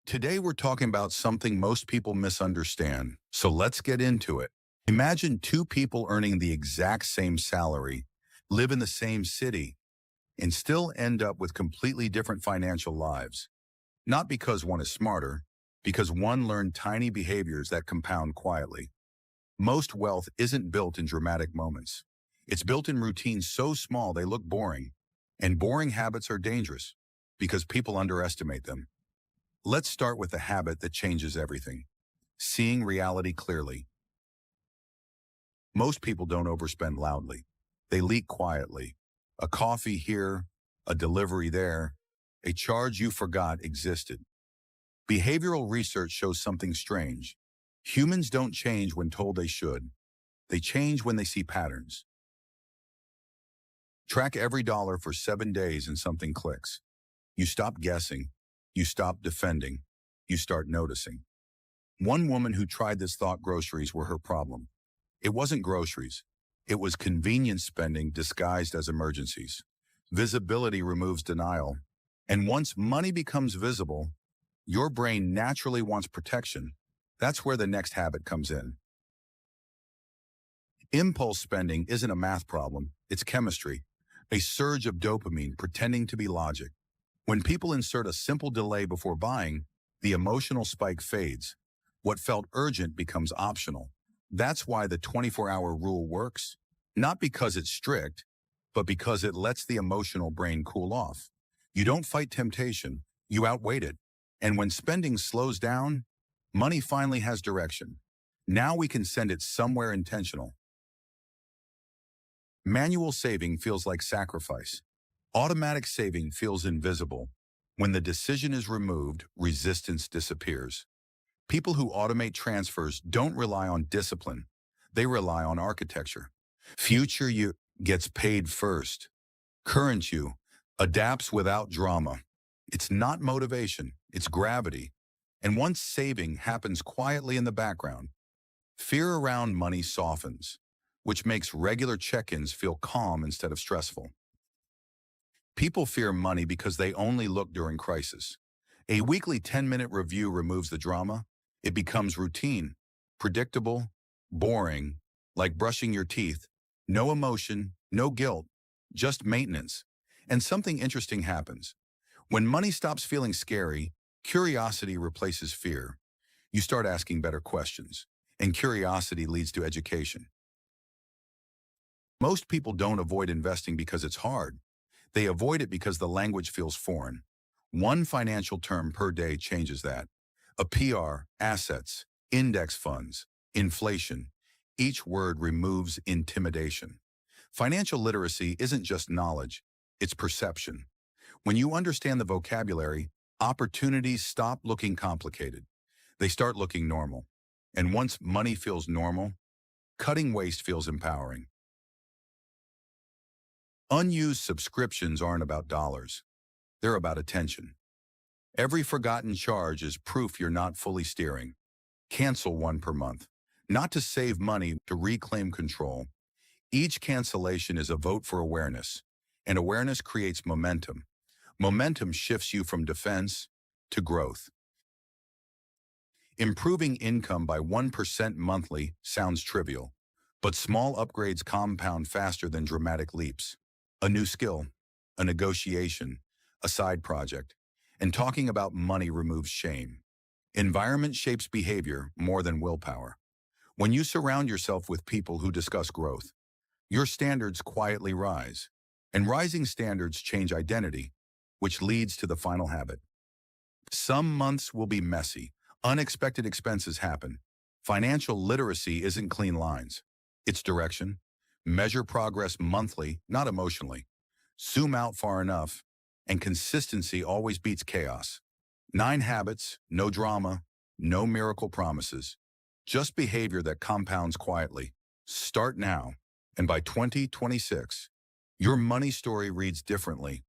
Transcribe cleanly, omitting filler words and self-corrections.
Today we're talking about something most people misunderstand, so let's get into it. Imagine two people earning the exact same salary, live in the same city, and still end up with completely different financial lives. Not because one is smarter, because one learned tiny behaviors that compound quietly. Most wealth isn't built in dramatic moments. It's built in routines so small they look boring. And boring habits are dangerous because people underestimate them. Let's start with the habit that changes everything. Seeing reality clearly. Most people don't overspend loudly. They leak quietly. A coffee here, a delivery there, a charge you forgot existed. Behavioral research shows something strange. Humans don't change when told they should. They change when they see patterns. Track every dollar for 7 days and something clicks. You stop guessing. You stop defending. You start noticing. One woman who tried this thought groceries were her problem. It wasn't groceries. It was convenience spending disguised as emergencies. Visibility removes denial. And once money becomes visible, your brain naturally wants protection. That's where the next habit comes in. Impulse spending isn't a math problem. It's chemistry. A surge of dopamine pretending to be logic. When people insert a simple delay before buying, the emotional spike fades. What felt urgent becomes optional. That's why the 24-hour rule works. Not because it's strict, but because it lets the emotional brain cool off. You don't fight temptation, you outweight it. And when spending slows down, money finally has direction. Now we can send it somewhere intentional. Manual saving feels like sacrifice. Automatic saving feels invisible. When the decision is removed, resistance disappears. People who automate transfers don't rely on discipline. They rely on architecture. Future you gets paid first. Current you adapts without drama. It's not motivation, it's gravity. And once saving happens quietly in the background, fear around money softens, which makes regular check-ins feel calm instead of stressful. People fear money because they only look during crisis. A weekly 10-minute review removes the drama. It becomes routine, predictable, boring, like brushing your teeth. No emotion, no guilt, just maintenance. And something interesting happens. When money stops feeling scary, curiosity replaces fear. You start asking better questions, and curiosity leads to education. Most people don't avoid investing because it's hard. They avoid it because the language feels foreign. One financial term per day changes that. A PR, assets, index funds, inflation. Each word removes intimidation. Financial literacy isn't just knowledge, it's perception. When you understand the vocabulary, opportunities stop looking complicated. They start looking normal. And once money feels normal, cutting waste feels empowering. Unused subscriptions aren't about dollars. They're about attention. Every forgotten charge is proof you're not fully steering. Cancel one per month. Not to save money, to reclaim control. Each cancellation is a vote for awareness, and awareness creates momentum. Momentum shifts you from defense to growth. Improving income by 1% monthly sounds trivial, but small upgrades compound faster than dramatic leaps. A new skill, a negotiation, a side project, and talking about money removes shame. Environment shapes behavior more than willpower. When you surround yourself with people who discuss growth, your standards quietly rise, and rising standards change identity, which leads to the final habit. Some months will be messy. Unexpected expenses happen. Financial literacy isn't clean lines. It's direction. Measure progress monthly, not emotionally. Zoom out far enough, and consistency always beats chaos. 9 habits, no drama, no miracle promises. Just behavior that compounds quietly. Start now, and by 2026, your money story reads differently.